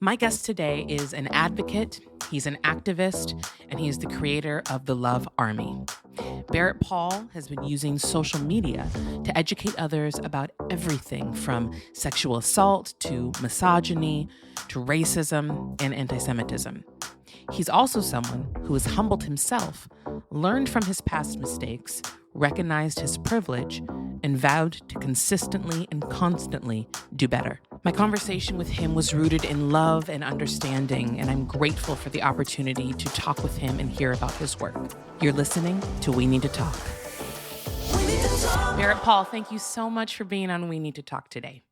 My guest today is an advocate, he's an activist, and he is the creator of the Love Army. Barrett Pall has been using social media to educate others about everything from sexual assault to misogyny to racism and antisemitism. He's also someone who has humbled himself, learned from his past mistakes, recognized his privilege, and vowed to consistently and constantly do better. My conversation with him was rooted in love and understanding, and I'm grateful for the opportunity to talk with him and hear about his work. You're listening to We Need to Talk. Barrett Pall, thank you so much for being on We Need to Talk today.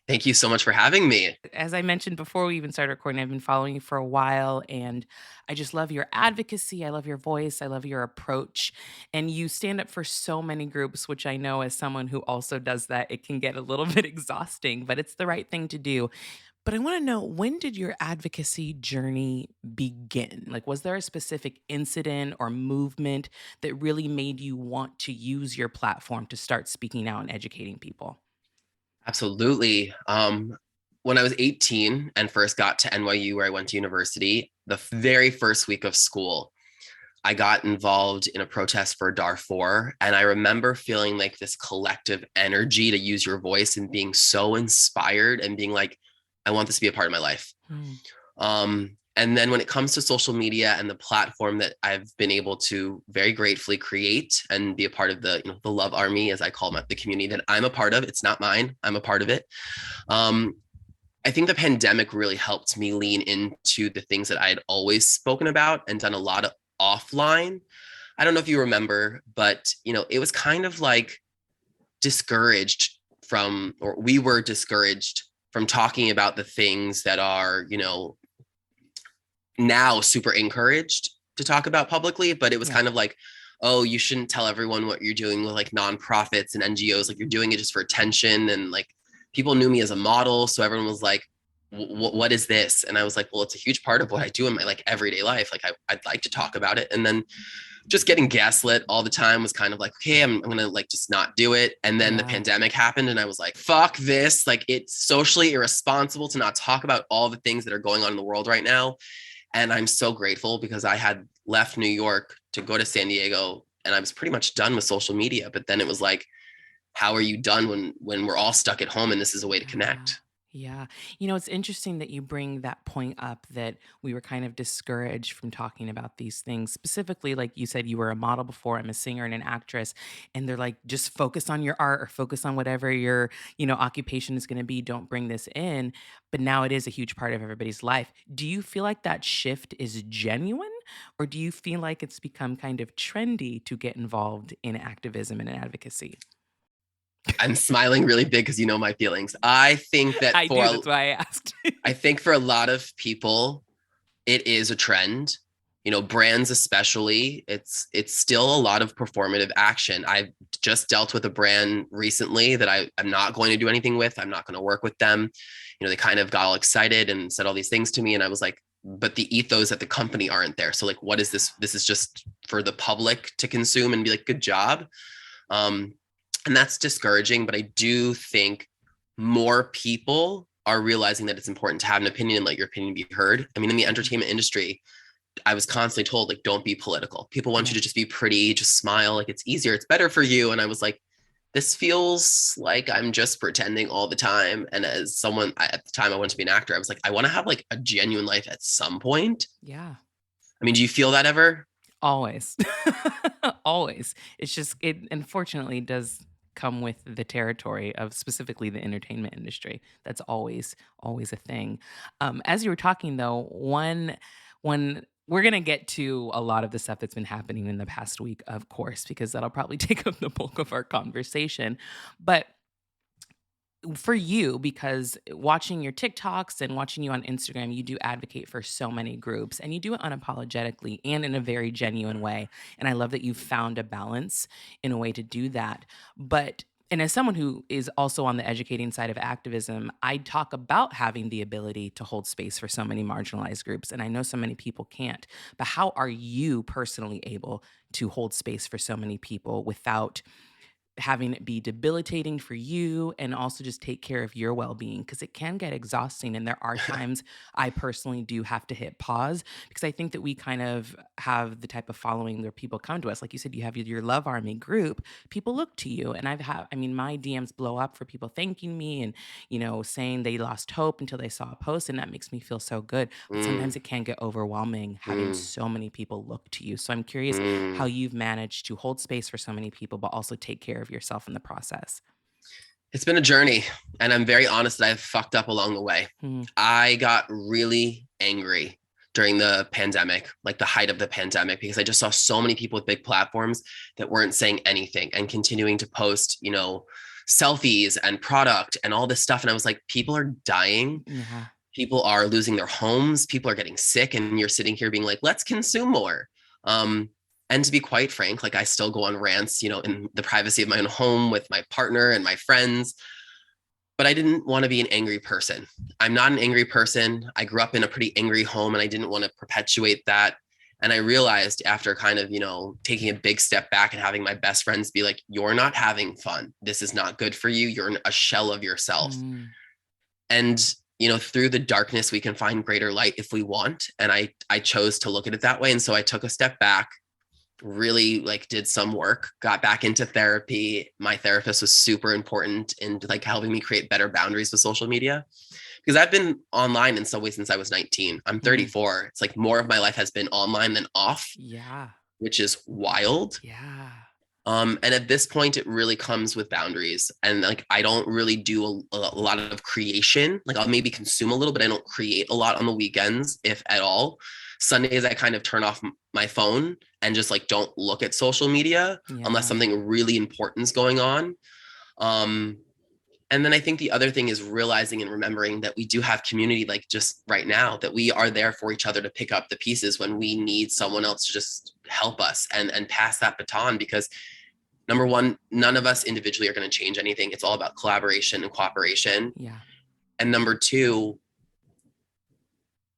Thank you so much for having me. As I mentioned before we even started recording, I've been following you for a while, and I just love your advocacy. I love your voice. I love your approach. And you stand up for so many groups, which I know as someone who also does that, it can get a little bit exhausting, but it's the right thing to do. But I want to know, when did your advocacy journey begin? Like, was there a specific incident or movement that really made you want to use your platform to start speaking out and educating people? Absolutely. When I was 18 and first got to NYU, where I went to university, the very first week of school, I got involved in a protest for Darfur. And I remember feeling like this collective energy to use your voice and being so inspired and being like, I want this to be a part of my life. And then when it comes to social media and the platform that I've been able to very gratefully create and be a part of the Love Army, as I call the community that I'm a part of, it's not mine, I'm a part of it. I think the pandemic really helped me lean into the things that I had always spoken about and done a lot of offline. I don't know if you remember, but it was kind of like discouraged from, or we were discouraged from talking about the things that are, now super encouraged to talk about publicly, but it was kind of like, oh, you shouldn't tell everyone what you're doing with like nonprofits and NGOs, like you're doing it just for attention. And like people knew me as a model. So everyone was like, what is this? And I was like, well, it's a huge part of what I do in my like everyday life. Like I'd like to talk about it. And then just getting gaslit all the time was kind of like, okay, I'm gonna like just not do it. And then the pandemic happened and I was like, fuck this. Like it's socially irresponsible to not talk about all the things that are going on in the world right now. And I'm so grateful because I had left New York to go to San Diego and I was pretty much done with social media. But then it was like, how are you done when we're all stuck at home and this is a way to connect? Yeah. It's interesting that you bring that point up that we were kind of discouraged from talking about these things. Specifically, like you said, you were a model before, I'm a singer and an actress, and they're like, just focus on your art or focus on whatever your, occupation is going to be. Don't bring this in. But now it is a huge part of everybody's life. Do you feel like that shift is genuine, or do you feel like it's become kind of trendy to get involved in activism and advocacy? I'm smiling really big because you know my feelings. I think that I do. That's why I asked. I think for a lot of people, it is a trend. Brands especially, it's still a lot of performative action. I've just dealt with a brand recently that I'm not going to do anything with. I'm not going to work with them. They kind of got all excited and said all these things to me. And I was like, but the ethos at the company aren't there. So like, what is this? This is just for the public to consume and be like, good job. And that's discouraging, but I do think more people are realizing that it's important to have an opinion and let your opinion be heard. I mean, in the entertainment industry, I was constantly told, like, don't be political. People want you to just be pretty, just smile, like it's easier, it's better for you. And I was like, this feels like I'm just pretending all the time. And as someone at the time I wanted to be an actor, I was like, I want to have like a genuine life at some point. Yeah. I mean, do you feel that ever? Always. Always. It's just, it unfortunately does come with the territory of specifically the entertainment industry. That's always a thing. As you were talking though, when we're gonna get to a lot of the stuff that's been happening in the past week, of course, because that'll probably take up the bulk of our conversation. But for you, because watching your TikToks and watching you on Instagram, you do advocate for so many groups and you do it unapologetically and in a very genuine way. And I love that you've found a balance in a way to do that. But and as someone who is also on the educating side of activism, I talk about having the ability to hold space for so many marginalized groups. And I know so many people can't. But how are you personally able to hold space for so many people without having it be debilitating for you and also just take care of your well-being because it can get exhausting, and there are times I personally do have to hit pause because I think that we kind of have the type of following where people come to us, like you said, you have your love army group. People look to you, and I mean, my DMs blow up for people thanking me and saying they lost hope until they saw a post, and that makes me feel so good. But Mm, sometimes it can get overwhelming having mm, so many people look to you. So I'm curious how mm. you've managed to hold space for so many people, but also take care of yourself in the process. It's been a journey, and I'm very honest that I've fucked up along the way. Hmm. I got really angry during the pandemic, like the height of the pandemic, because I just saw so many people with big platforms that weren't saying anything and continuing to post, selfies and product and all this stuff. And I was like, people are dying. Yeah. People are losing their homes. People are getting sick. And you're sitting here being like, let's consume more. Um, and to be quite frank, like I still go on rants, in the privacy of my own home with my partner and my friends, but I didn't want to be an angry person. I'm not an angry person. I grew up in a pretty angry home and I didn't want to perpetuate that. And I realized after kind of, taking a big step back and having my best friends be like, you're not having fun. This is not good for you. You're a shell of yourself. Mm. And, through the darkness, we can find greater light if we want. And I chose to look at it that way. And so I took a step back, really like did some work, got back into therapy. My therapist was super important in like helping me create better boundaries with social media because I've been online in some way since I was 19. I'm Mm. 34. It's like more of my life has been online than off, Yeah. which is wild. Yeah. And at this point, it really comes with boundaries. And like, I don't really do a lot of creation. Like, I'll maybe consume a little, but I don't create a lot on the weekends, if at all. Sundays, I kind of turn off my phone and just like don't look at social media unless Yeah. something really important is going on. Um, and then I think the other thing is realizing and remembering that we do have community, like just right now, that we are there for each other to pick up the pieces when we need someone else to just help us and pass that baton. Because number one, none of us individually are going to change anything. It's all about collaboration and cooperation. Yeah. And number two,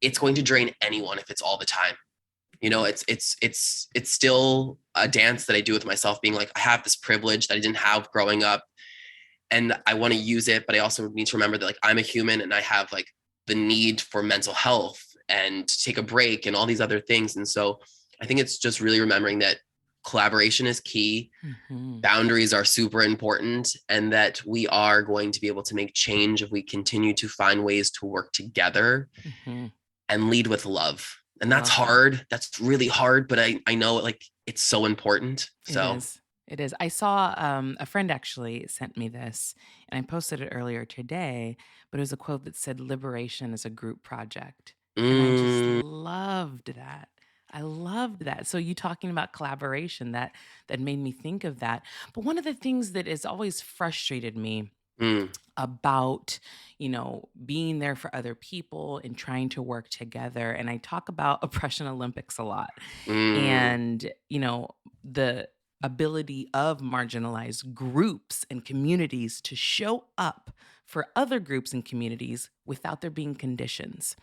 it's going to drain anyone if it's all the time. It's still a dance that I do with myself, being like, I have this privilege that I didn't have growing up and I want to use it, but I also need to remember that like I'm a human and I have like the need for mental health and to take a break and all these other things. And so I think it's just really remembering that collaboration is key, Hmm. boundaries are super important, and that we are going to be able to make change if we continue to find ways to work together Hmm. and lead with love. And that's Love that. hard. That's really hard, but I know like it's so important. It So, is. It is. I saw a friend actually sent me this, and I posted it earlier today, but it was a quote that said, "Liberation is a group project." And I just mm, loved that. I loved that. So you talking about collaboration, that made me think of that. But one of the things that has always frustrated me mm, about being there for other people and trying to work together, and I talk about oppression Olympics a lot, mm, and the ability of marginalized groups and communities to show up for other groups and communities without there being conditions.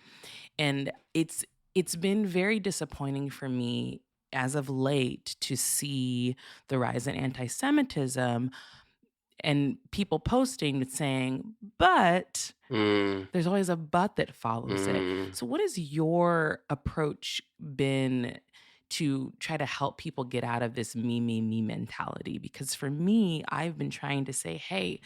And it's been very disappointing for me as of late to see the rise in anti-Semitism and people posting saying, but mm, there's always a but that follows it. mm. So, what has your approach been to try to help people get out of this me mentality? Because for me, I've been trying to say, hey,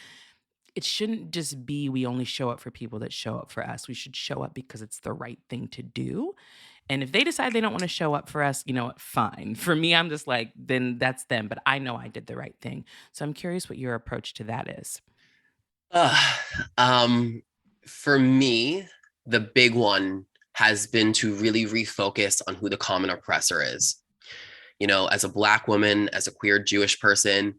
it shouldn't just be we only show up for people that show up for us. We should show up because it's the right thing to do. And if they decide they don't want to show up for us, fine. For me, I'm just like, then that's them. But I know I did the right thing. So I'm curious what your approach to that is. Uh, um, for me, the big one has been to really refocus on who the common oppressor is. As a Black woman, as a queer Jewish person,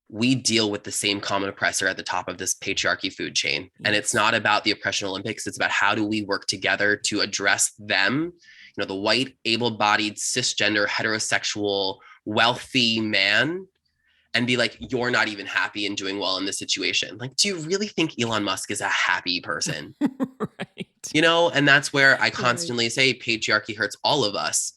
we deal with the same common oppressor at the top of this patriarchy food chain. And it's Yes. not about the oppression Olympics. It's about how do we work together to address them, the white, able bodied, cisgender, heterosexual, wealthy man, and be like, you're not even happy and doing well in this situation. Like, do you really think Elon Musk is a happy person? Right. And that's where I Right. constantly say patriarchy hurts all of us.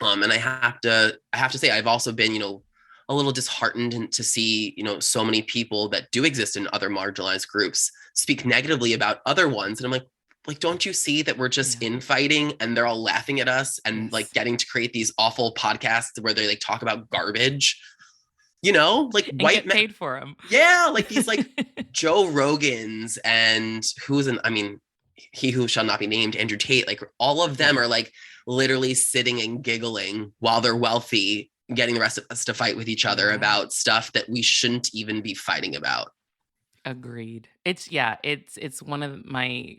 And I have to say, I've also been, a little disheartened to see, so many people that do exist in other marginalized groups speak negatively about other ones. And I'm like, don't you see that we're just Yeah. infighting and they're all laughing at us and like Yes. getting to create these awful podcasts where they like talk about garbage, like And white get men. paid for them. Yeah. Like these like Joe Rogans and he who shall not be named, Andrew Tate, like all of them Yeah. are like literally sitting and giggling while they're wealthy, getting the rest of us to fight with each other Yeah. about stuff that we shouldn't even be fighting about. Agreed. It's one of my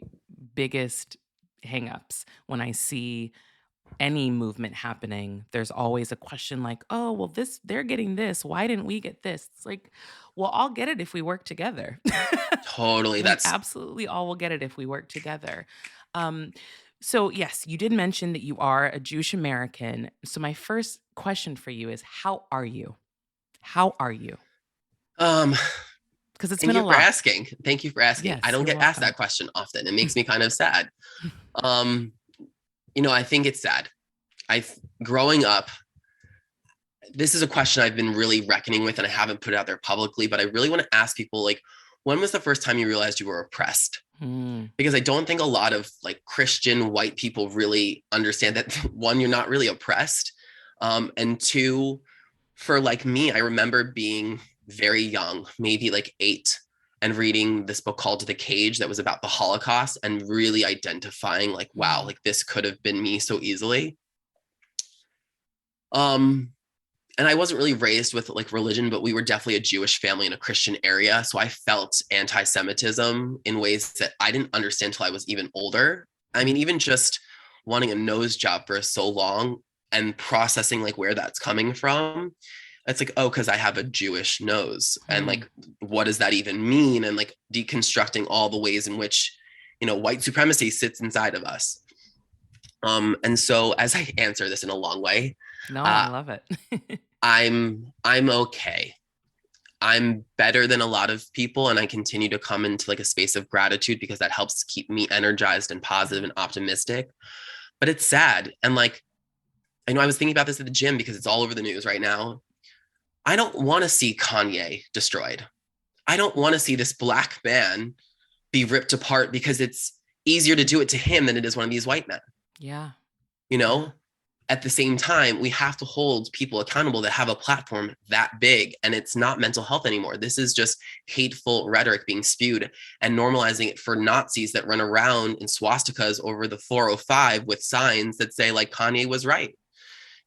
biggest hangups when I see any movement happening. There's always a question like, "Oh, well they're getting this. Why didn't we get this?" It's like, "Well, I'll get it if we work together." Totally. We That's absolutely all will get it if we work together. Um so yes, you did mention that you are a Jewish American. So my first question for you is how are you? How are you? um Because it's thank been a you for lot. asking. Thank you for asking. I Yes, don't you're get asked welcome. that question often. It makes me kind of sad. Um, I think it's sad. I growing up, this is a question I've been really reckoning with and I haven't put it out there publicly, but I really want to ask people like, when was the first time you realized you were oppressed? Mm, Because I don't think a lot of like Christian white people really understand that one, you're not really oppressed. And two, for like me, I remember being very young, maybe like 8, and reading this book called The Cage that was about the Holocaust and really identifying like, wow, mm, like this could have been me so easily. Um, and I wasn't really raised with like religion, but we were definitely a Jewish family in a Christian area. So I felt anti-Semitism in ways that I didn't understand until I was even older. I mean, mm, even just wanting a nose job for so long and processing like where that's coming from. It's like, oh, because I have a Jewish nose. And mm. like, what does that even mean? And like deconstructing all the ways in which, white supremacy sits inside of us. And so as I answer this in a long way, No, I uh, love it. I'm okay. I'm better than a lot of people, and I continue to come into like a space of gratitude because that helps keep me energized and positive Yeah. and optimistic. But it's sad. And like, I know I was thinking about this at the gym because it's all over the news right now. I don't want to see Kanye destroyed. I don't want to see this black man be ripped apart because it's easier to do it to him than it is one of these white men. Yeah. You Yeah. know, at the same time, we have to hold people accountable that have a platform that big. And it's not mental health anymore. This is just hateful rhetoric being spewed and normalizing it for Nazis that run around in swastikas over the 405 with signs that say, like, Kanye was right.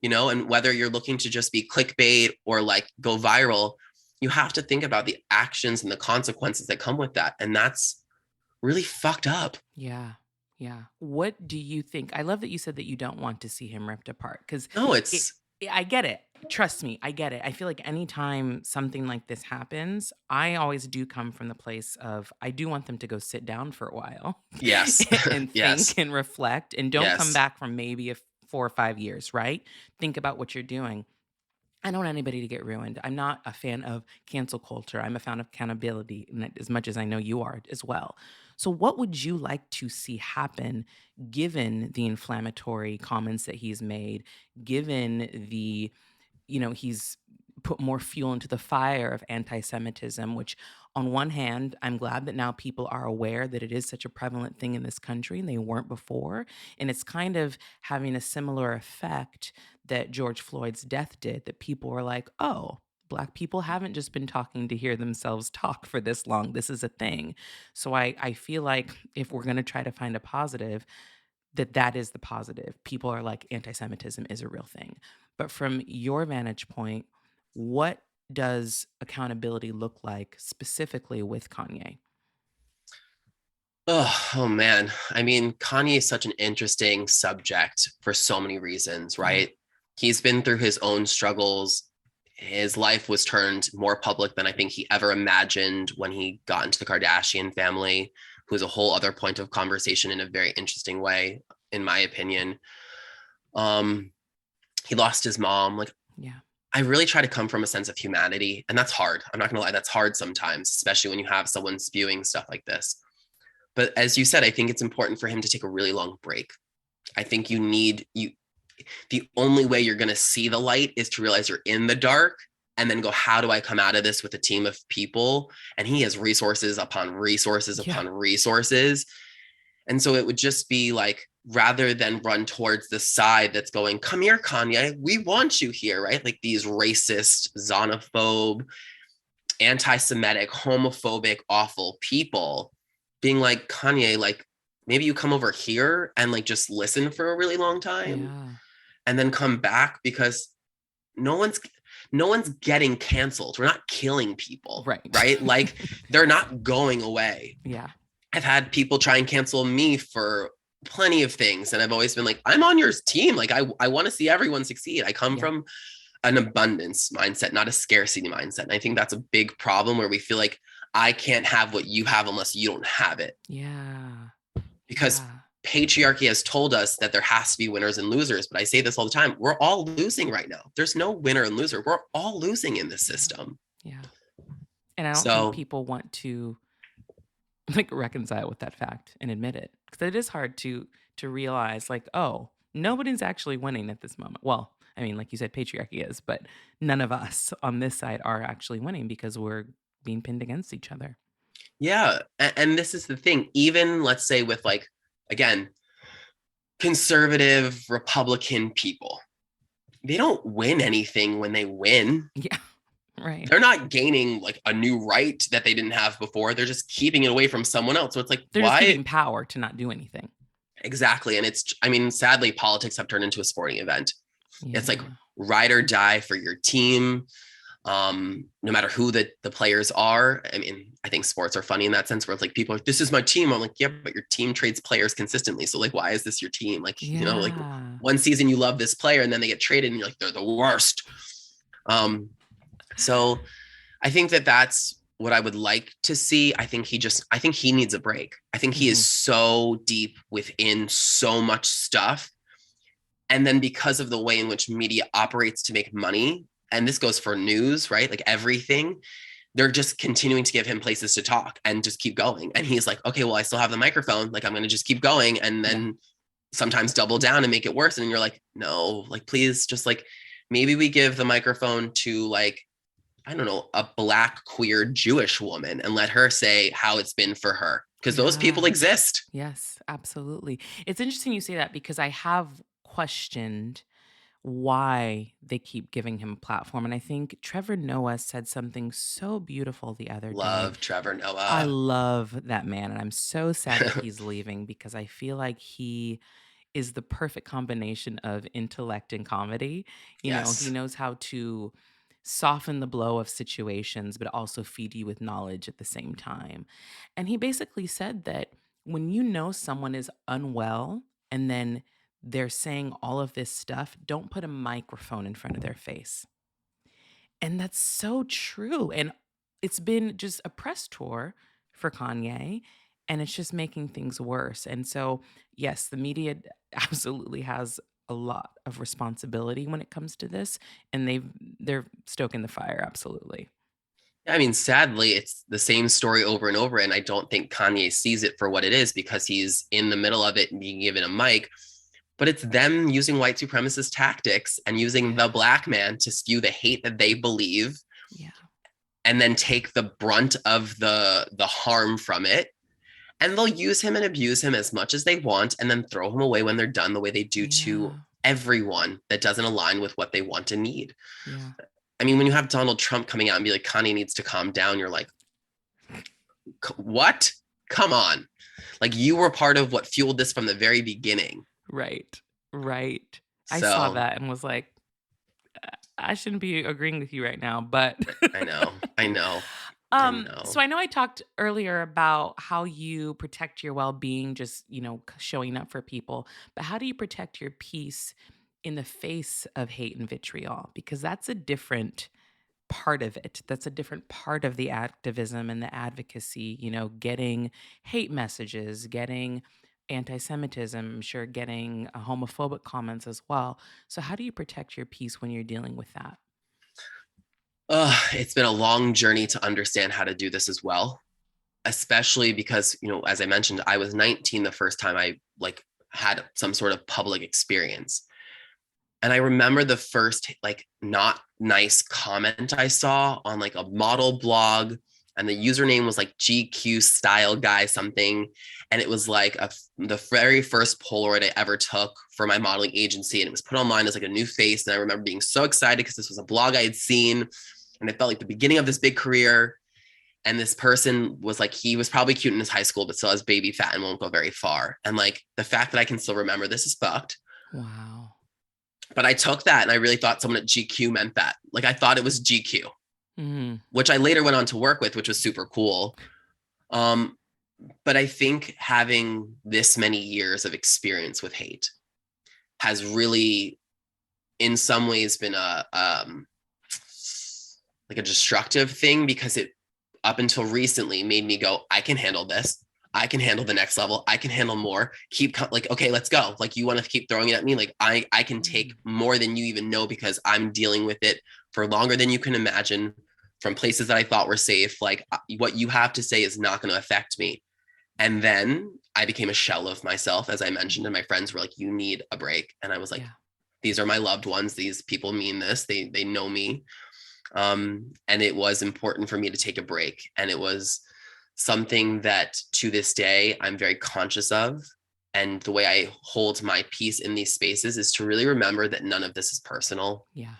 And whether you're looking to just be clickbait or like go viral, you have to think about the actions and the consequences that come with that. And that's really fucked up. Yeah. Yeah. What do you think? I love that you said that you don't want to see him ripped apart because No, it, it's I get it. Trust me, I get it. I feel like anytime something like this happens, I always do come from the place of I do want them to go sit down for a while yes, and think yes, and reflect and don't come yes. back from maybe 4 or 5 years, right? Think about what you're doing. I don't want anybody to get ruined. I'm not a fan of cancel culture. I'm a fan of accountability, and as much as I know you are as well. So, what would you like to see happen given the inflammatory comments that he's made, given he's put more fuel into the fire of anti Semitism, which, on one hand, I'm glad that now people are aware that it is such a prevalent thing in this country and they weren't before. And it's kind of having a similar effect that George Floyd's death did, that people were like, oh, Black people haven't just been talking to hear themselves talk for this long. This is a thing. So I feel like if we're going to try to find a positive, that is the positive. People are like anti-Semitism is a real thing. But from your vantage point, what does accountability look like specifically with Kanye? Oh man. I mean, Kanye is such an interesting subject for so many reasons, Yeah. right? He's been through his own struggles. His life was turned more public than I think he ever imagined when he got into the Kardashian family, who's a whole other point of conversation in a very interesting way, in my opinion. Um, he lost his mom. Like, Yeah. I really try to come from a sense of humanity, and that's hard. I'm not gonna lie, that's hard sometimes, especially when you have someone spewing stuff like this. But as you said, I think it's important for him to take a really long break. I think you need you the only way you're going to see the light is to realize you're in the dark. and then go, how do I come out of this with a team of people? And he has resources upon resources Yeah. upon resources. And so it would just be like, rather than run towards the side that's going, come here, Kanye, we want you here, right? Like these racist, xenophobe, anti-Semitic, homophobic, awful people being like, Kanye, like maybe you come over here and like just listen for a really long time Yeah. and then come back, because no one's no one's getting canceled. We're not killing people, Right. right? Like they're not going away. Yeah. I've had people try and cancel me for plenty of things, and I've always been like, I'm on your team. Like I want to see everyone succeed. I come Yeah. from an abundance mindset, not a scarcity mindset. And I think that's a big problem, where we feel like I can't have what you have unless you don't have it. Yeah. Because Yeah. patriarchy has told us that there has to be winners and losers. But I say this all the time, we're all losing right now. There's no winner and loser. We're all losing in this Yeah. system. Yeah. And I don't think So people want to like reconcile with that fact and admit it, because it is hard to realize like, oh, nobody's actually winning at this moment. Well, I mean, like you said, patriarchy is, but none of us on this side are actually winning because we're being pinned against each other. yeah, and this is the thing. Even let's say with like, again, conservative Republican people, they don't win anything when they win. Yeah. Right. They're not gaining like a new right that they didn't have before. They're just keeping it away from someone else. So it's like, They're just why? keeping power to not do anything. Exactly. And it's, I mean, sadly, politics have turned into a sporting event. It's like Yeah. ride or die for your team. No matter who the players are. I mean, I think sports are funny in that sense, where it's like people are like, this is my team. I'm like, yeah, but your team trades players consistently. So like, why is this your team? Like, like Yeah. one season you love this player and then they get traded and you're like, they're the worst. So I think that that's what I would like to see. I think he needs a break. I think he is Mhm. so deep within so much stuff. And then because of the way in which media operates to make money, and this goes for news, right? Like everything, they're just continuing to give him places to talk and just keep going. And he's like, okay, well, I still have the microphone. Like, I'm going to just keep going. And Yeah. then sometimes double down and make it worse. And you're like, no, like, please just like, maybe we give the microphone to like, I don't know, a Black queer Jewish woman and let her say how it's been for her. Because those people Yeah. exist. Yes, absolutely. It's interesting you say that because I have questioned why they keep giving him a platform. And I think Trevor Noah said something so beautiful the other day. Love Trevor I Noah. love that man. And I'm so sad that he's leaving because I feel like he is the perfect combination of intellect and comedy. He Yes. knows how to soften the blow of situations, but also feed you with knowledge at the same time. And he basically said that when you know someone is unwell and then they're saying all of this stuff, don't put a microphone in front of their face. And that's so true. And it's been just a press tour for Kanye, and it's just making things worse. And so, yes, the media absolutely has a lot of responsibility when it comes to this, and they're stoking the fire, absolutely. I mean, sadly, it's the same story over and over. And I don't think Kanye sees it for what it is, because he's in the middle of it and being given a mic. But it's them using white supremacist tactics and using the Yeah. Black man to spew the hate that they believe, Yeah. and then take the brunt of the harm from it. And they'll use him and abuse him as much as they want, and then throw him away when they're done, the way they do to Yeah. everyone that doesn't align with what they want and need. Yeah. I mean, when you have Donald Trump coming out and be like, Kanye needs to calm down, you're like, what? Come on. Like, you were part of what fueled this from the very beginning. Right. Right. I saw So that and was like, I shouldn't be agreeing with you right now, but I know, I know, I So know. I know I talked earlier about how you protect your well-being, just, showing up for people, but how do you protect your peace in the face of hate and vitriol? Because that's a different part of it. That's a different part of the activism and the advocacy, getting hate messages, getting anti-Semitism, I'm sure getting homophobic comments as well. So how do you protect your peace when you're dealing with that? It's been a long journey to understand how to do this as well, especially because, as I mentioned, I was 19 the first time I like had some sort of public experience. And I remember the first like not nice comment I saw on like a model blog, and the username was like GQ style guy something. And it was like the very first Polaroid I ever took for my modeling agency. And it was put online as like a new face. And I remember being so excited because this was a blog I had seen, and it felt like the beginning of this big career. And this person was like, he was probably cute in his high school, but still has baby fat and won't go very far. And like the fact that I can still remember this is fucked. Wow. But I took that and I really thought someone at GQ meant that. Like I thought it was GQ, which I later went on to work with, which was super cool. But I think having this many years of experience with hate has really, in some ways, been like a destructive thing, because it, up until recently, made me go, I can handle this. I can handle the next level. I can handle more. Keep like, okay, let's go. Like, you want to keep throwing it at me? Like, I can take more than you even know, because I'm dealing with it for longer than you can imagine, from places that I thought were safe. Like, what you have to say is not going to affect me. And then I became a shell of myself, as I mentioned, and my friends were like, you need a break. And I was like, Yeah. these are my loved ones. These people mean this. They know me. And it was important for me to take a break. And it was something that to this day, I'm very conscious of. And the way I hold my peace in these spaces is to really remember that none of this is personal. Yeah.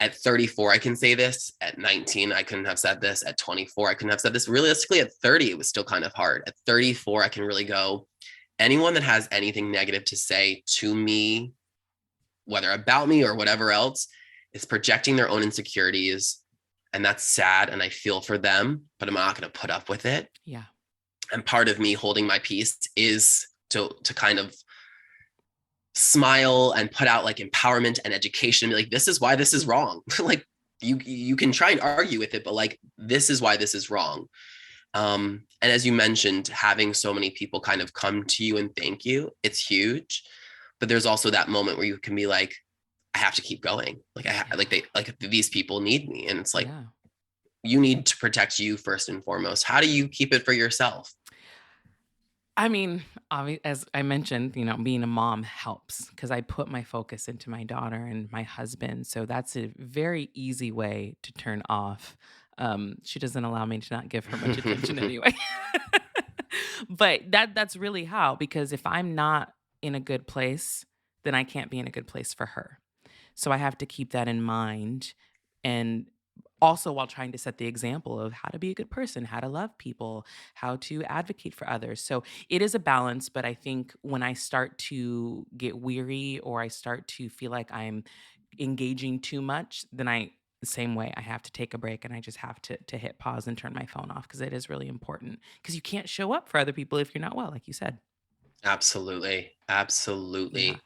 At 34, I can say this. At 19, I couldn't have said this. At 24, I couldn't have said this. Realistically, at 30, it was still kind of hard. At 34, I can really go, anyone that has anything negative to say to me, whether about me or whatever else, is projecting their own insecurities. And that's sad. And I feel for them, but I'm not going to put up with it. Yeah. And part of me holding my peace is to kind of smile and put out like empowerment and education, and be like, this is why this is wrong. Like, you can try and argue with it, but like, this is why this is wrong. And as you mentioned, having so many people kind of come to you and thank you, it's huge. But there's also that moment where you can be like, I have to keep going. Like, like these people need me. And it's like, Yeah. you need to protect you first and foremost. How do you keep it for yourself? I mean, as I mentioned, being a mom helps because I put my focus into my daughter and my husband. So that's a very easy way to turn off. She doesn't allow me to not give her much attention anyway. But that's really how, because if I'm not in a good place, then I can't be in a good place for her. So I have to keep that in mind. And also while trying to set the example of how to be a good person, how to love people, how to advocate for others. So it is a balance, but I think when I start to get weary or I start to feel like I'm engaging too much, then the same way I have to take a break and I just have to hit pause and turn my phone off, because it is really important, because you can't show up for other people if you're not well, like you said. Absolutely. Yeah. Absolutely.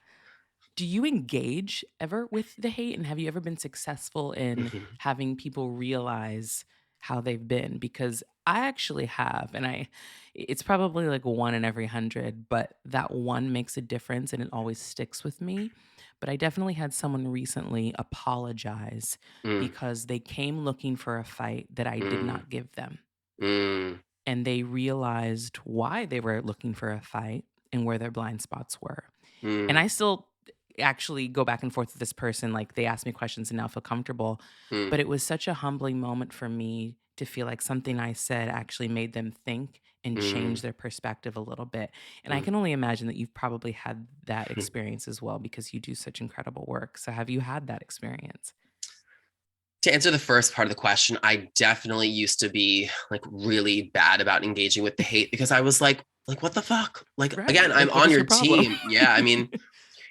Do you engage ever with the hate, and have you ever been successful in having people realize how they've been? Because I actually have, and it's probably like one in every 100, but that one makes a difference and it always sticks with me. But I definitely had someone recently apologize Mm, because they came looking for a fight that I did mm, not give them. mm, And they realized why they were looking for a fight and where their blind spots were. And mm, I still actually go back and forth with this person. Like, they ask me questions and now feel comfortable. mm, But it was such a humbling moment for me to feel like something I said actually made them think and mm, change their perspective a little bit. And I mm. can only imagine that you've probably had that experience as well, because you do such incredible work. So have you had that experience? To answer the first part of the question, I definitely used to be like really bad about engaging with the hate, because I was like, what the fuck? Like, again, Right. I'm Like, what on is your your problem? team. Yeah. I mean,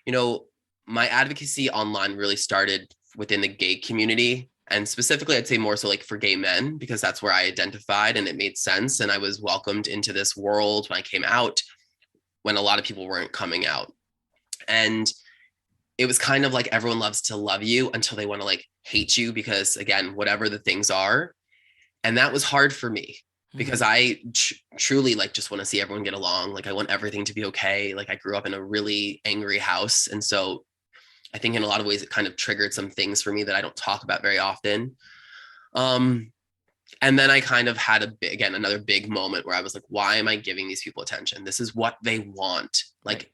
you know, my advocacy online really started within the gay community. And specifically, I'd say more so like for gay men, because that's where I identified and it made sense. And I was welcomed into this world when I came out, when a lot of people weren't coming out. And it was kind of like everyone loves to love you until they want to like hate you, because again, whatever the things are. And that was hard for me, because Mhm. I truly like just want to see everyone get along. Like, I want everything to be okay. Like, I grew up in a really angry house. And so I think in a lot of ways it kind of triggered some things for me that I don't talk about very often. Um, and then I kind of had again, another big moment where I was like, why am I giving these people attention? This is what they want. Right. Like,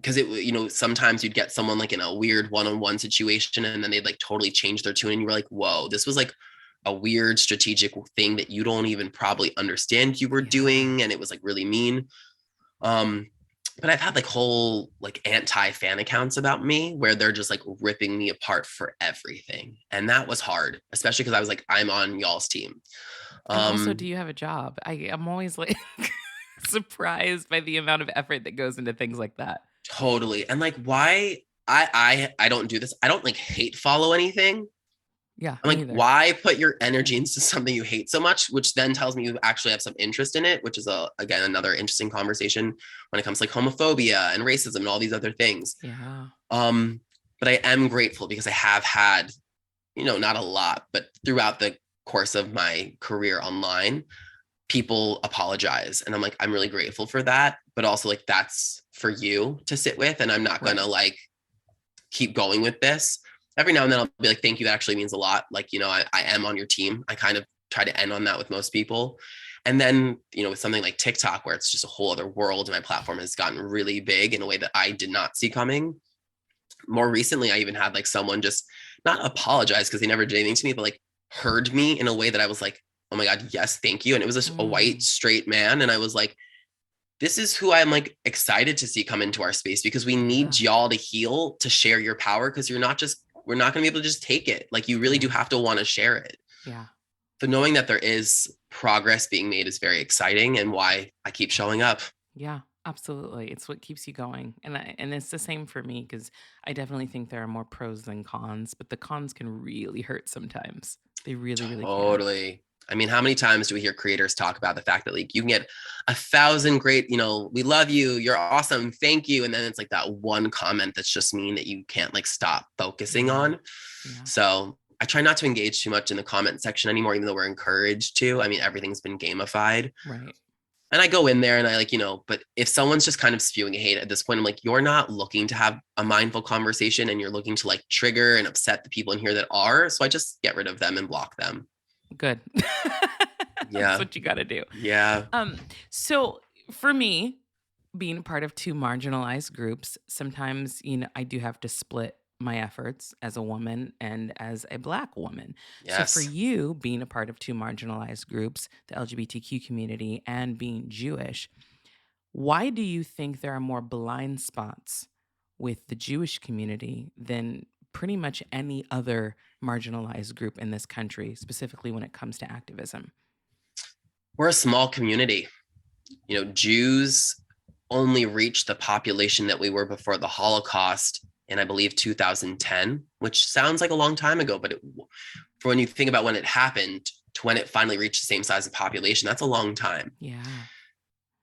because sometimes you'd get someone like in a weird one-on-one situation and then they'd like totally change their tune and you were like, whoa, this was like a weird strategic thing that you don't even probably understand you were Yeah. doing, and it was like really mean. um but I've had like whole like anti-fan accounts about me where they're just like ripping me apart for everything, and that was hard, especially because I was like, I'm on y'all's team. And also, do um you have a job? I'm always like surprised by the amount of effort that goes into things like that. totally. And like, why I don't do this. I don't like hate follow anything. Yeah, I'm me like, either. why put your energy into something you hate so much, which then tells me you actually have some interest in it, which is again another interesting conversation when it comes to like homophobia and racism and all these other things. Yeah. Um, but I am grateful because I have had, not a lot, but throughout the course of my career online, people apologize. And I'm like, I'm really grateful for that. But also like that's for you to sit with. And I'm not gonna Right. like keep going with this. Every now and then I'll be like, thank you. That actually means a lot. Like, I am on your team. I kind of try to end on that with most people. And then, with something like TikTok, where it's just a whole other world, and my platform has gotten really big in a way that I did not see coming. More recently, I even had like someone just not apologize because they never did anything to me, but like heard me in a way that I was like, oh my God, yes, thank you. And it was a white, Mm, straight man. And I was like, this is who I'm like excited to see come into our space, because we yeah. need y'all to heal, to share your power, because we're not going to be able to just take it. Like, you really do Yeah. have to want to share it. Yeah. So knowing that there is progress being made is very exciting, and why I keep showing up. Yeah. Absolutely. It's what keeps you going. And it's the same for me because I definitely think there are more pros than cons, but the cons can really hurt sometimes. They really, really can. Totally. I mean, how many times do we hear creators talk about the fact that like you can get 1,000 great, we love you, you're awesome, thank you, and then it's like that one comment that's just mean that you can't like stop focusing Yeah. on. Yeah. So I try not to engage too much in the comment section anymore, even though we're encouraged to. I mean, everything's been gamified. Right. And I go in there and I like, but if someone's just kind of spewing hate at this point, I'm like, you're not looking to have a mindful conversation, and you're looking to like trigger and upset the people in here that are. So I just get rid of them and block them. Good. That's Yeah. what you got to do. Yeah. Um, so for me, being a part of two marginalized groups, sometimes, I do have to split my efforts as a woman and as a Black woman. So for Yes. you, being a part of two marginalized groups, the LGBTQ community and being Jewish, why do you think there are more blind spots with the Jewish community than pretty much any other marginalized group in this country, specifically when it comes to activism? We're a small community. Jews only reached the population that we were before the Holocaust in, I believe, 2010, which sounds like a long time ago, but for when you think about when it happened to when it finally reached the same size of population, that's a long time. Yeah.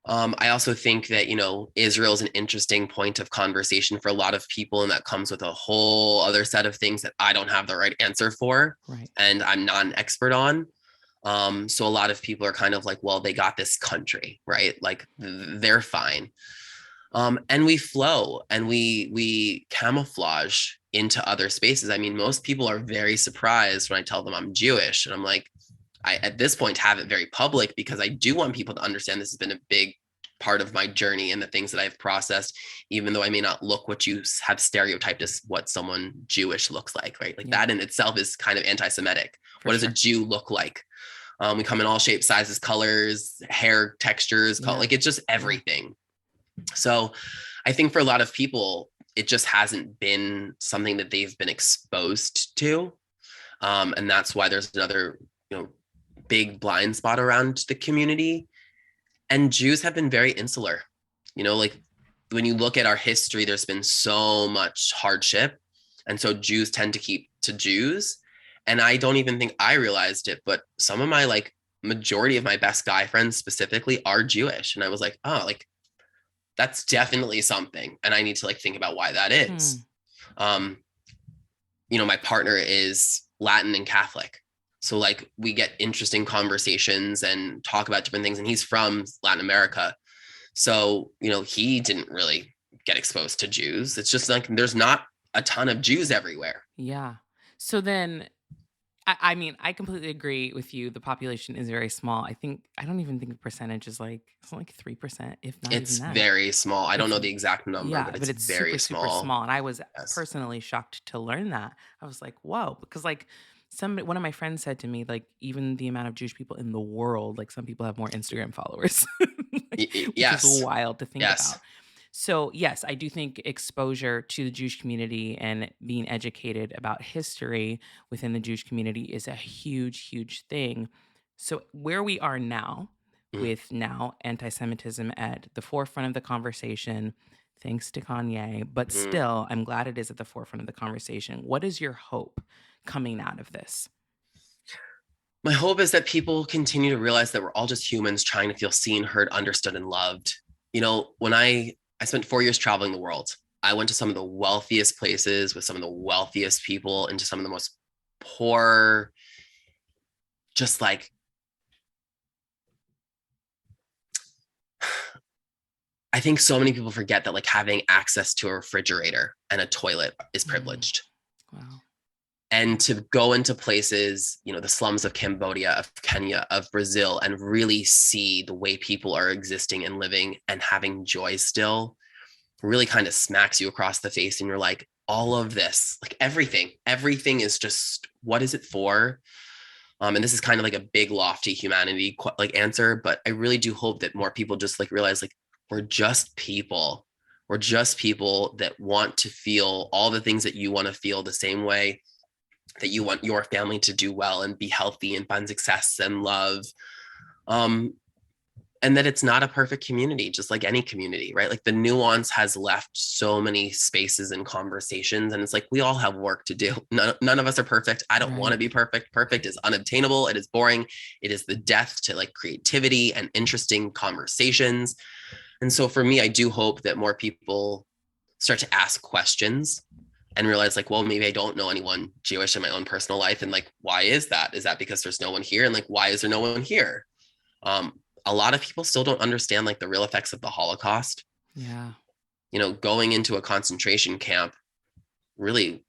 I also think that, Israel is an interesting point of conversation for a lot of people, and that comes with a whole other set of things that I don't have the right answer for, Right. and I'm not an expert on. So a lot of people are kind of like, well, they got this country, right? Like they're fine. And we flow and we camouflage into other spaces. I mean, most people are very surprised when I tell them I'm Jewish, and I'm like, I at this point have it very public because I do want people to understand this has been a big part of my journey and the things that I've processed, even though I may not look what you have stereotyped as what someone Jewish looks like, right? Like Yeah, that in itself is kind of anti-Semitic. for What does a sure. Jew look like? We come in all shapes, sizes, colors, hair textures, Yeah. like it's just Yeah. everything. So I think for a lot of people, it just hasn't been something that they've been exposed to. And that's why there's another, big blind spot around the community. And Jews have been very insular. Like when you look at our history, there's been so much hardship. And so Jews tend to keep to Jews. And I don't even think I realized it, but some of my like majority of my best guy friends specifically are Jewish. And I was like, oh, like that's definitely something. And I need to like think about why that is. Hmm. Um, my partner is Latin and Catholic. So like we get interesting conversations and talk about different things. And he's from Latin America. So, he didn't really get exposed to Jews. It's just like there's not a ton of Jews everywhere. Yeah. So then I mean, I completely agree with you. The population is very small. I don't even think the percentage is like, it's like 3%, if not even It's that. very small. I don't It's know the exact number, Yeah, but but it's it's very super, super small. small. And I was Yes. personally shocked to learn that. I was like, whoa, because like one of my friends said to me, like, even the amount of Jewish people in the world, like some people have more Instagram followers, which is Yes. wild to think Yes. about. So, yes, I do think exposure to the Jewish community and being educated about history within the Jewish community is a huge, huge thing. So, where we are now, Mm, with now anti-Semitism at the forefront of the conversation, thanks to Kanye, but mm. still, I'm glad it is at the forefront of the conversation. What is your hope coming out of this? My hope is that people continue to realize that we're all just humans trying to feel seen, heard, understood, and loved. When I spent 4 years traveling the world, I went to some of the wealthiest places with some of the wealthiest people, into some of the most poor, just like I think so many people forget that like having access to a refrigerator and a toilet is Mm, privileged. wow. And to go into places, the slums of Cambodia, of Kenya, of Brazil, and really see the way people are existing and living and having joy still really kind of smacks you across the face. And you're like, all of this, like everything is just, what is it for? And this is kind of like a big, lofty humanity like answer, but I really do hope that more people just like realize like we're just people. We're just people that want to feel all the things that you want to feel the same way, that you want your family to do well and be healthy and find success and love. Um, and that it's not a perfect community, just like any community, right? Like the nuance has left so many spaces and conversations, and it's like we all have work to do. None of us are perfect. I don't want to Right. be perfect. Perfect is unobtainable. It is boring. It is the death to like creativity and interesting conversations. And so for me, I do hope that more people start to ask questions and realize like, well, maybe I don't know anyone Jewish in my own personal life. And like, why is that? Is that because there's no one here? And like, why is there no one here? Um, a lot of people still don't understand like the real effects of the Holocaust. Yeah. Going into a concentration camp really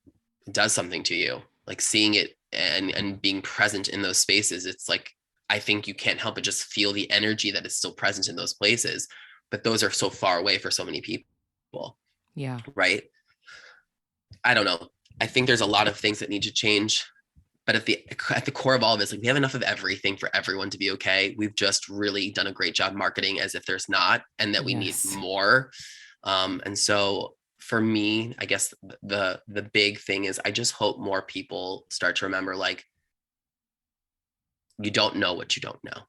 does something to you. Like seeing it and being present in those spaces, it's like I think you can't help but just feel the energy that is still present in those places. But those are so far away for so many people, Yeah. right? I don't know. I think there's a lot of things that need to change. But at the core of all of this, like we have enough of everything for everyone to be okay. We've just really done a great job marketing as if there's not, and that we need Yes. more. And so for me, I guess the big thing is I just hope more people start to remember like you don't know what you don't know.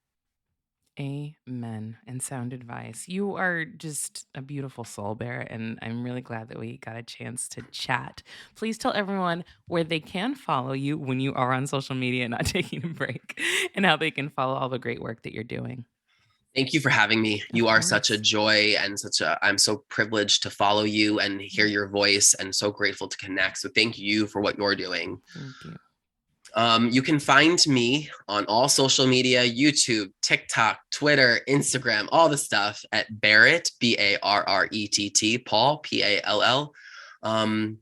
Amen. And sound advice. You are just a beautiful soul, Barrett, and I'm really glad that we got a chance to chat. Please tell everyone where they can follow you when you are on social media, not taking a break, and how they can follow all the great work that you're doing. Thank you for having me. Of You are such a course. joy and I'm so privileged to follow you and hear Mm, your voice and so grateful to connect. So thank you for what you're doing. thank you. You can find me on all social media: YouTube, TikTok, Twitter, Instagram, all the stuff at Barrett, Barrett, Pall, Pall. And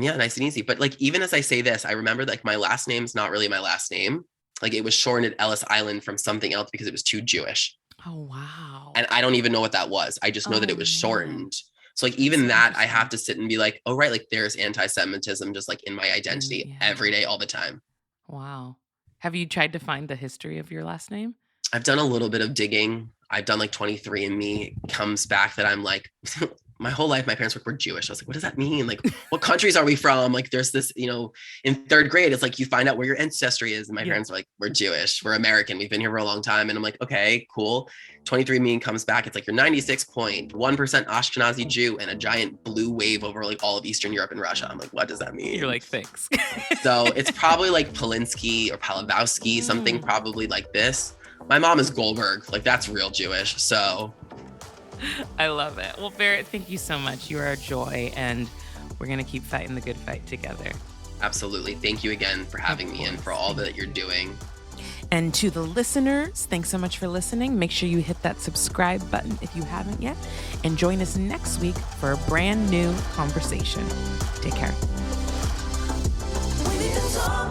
yeah, nice and easy. But like, even as I say this, I remember like my last name's not really my last name. Like it was shortened Ellis Island from something else because it was too Jewish. Oh, wow. And I don't even know what that was. I just know that Oh, it was man. shortened. So like That's even so that, I have interesting. to sit and be like, oh right, like there's anti-Semitism just like in my And identity every yeah. day, all the time. Wow. Have you tried to find the history of your last name? I've done a little bit of digging. I've done like 23andMe. Comes back that I'm like, my whole life, my parents were Jewish. I was like, what does that mean? Like, what countries are we from? Like, there's this, in third grade, it's like you find out where your ancestry is. And my Yeah. parents are like, we're Jewish, we're American, we've been here for a long time. And I'm like, okay, cool. 23andMe comes back. It's like you're 96.1% Ashkenazi Jew and a giant blue wave over like all of Eastern Europe and Russia. I'm like, what does that You're mean? like, thanks. So it's probably like Polinsky or Palabowski, something Mm, probably like this. My mom is Goldberg. Like that's real Jewish. So I love it. Well, Barrett, thank you so much. You are a joy, and we're going to keep fighting the good fight together. absolutely. Thank you again for Of having me and course. for all Thank that you're you. doing. And to the listeners, thanks so much for listening. Make sure you hit that subscribe button if you haven't yet. And join us next week for a brand new conversation. Take care. We need to talk.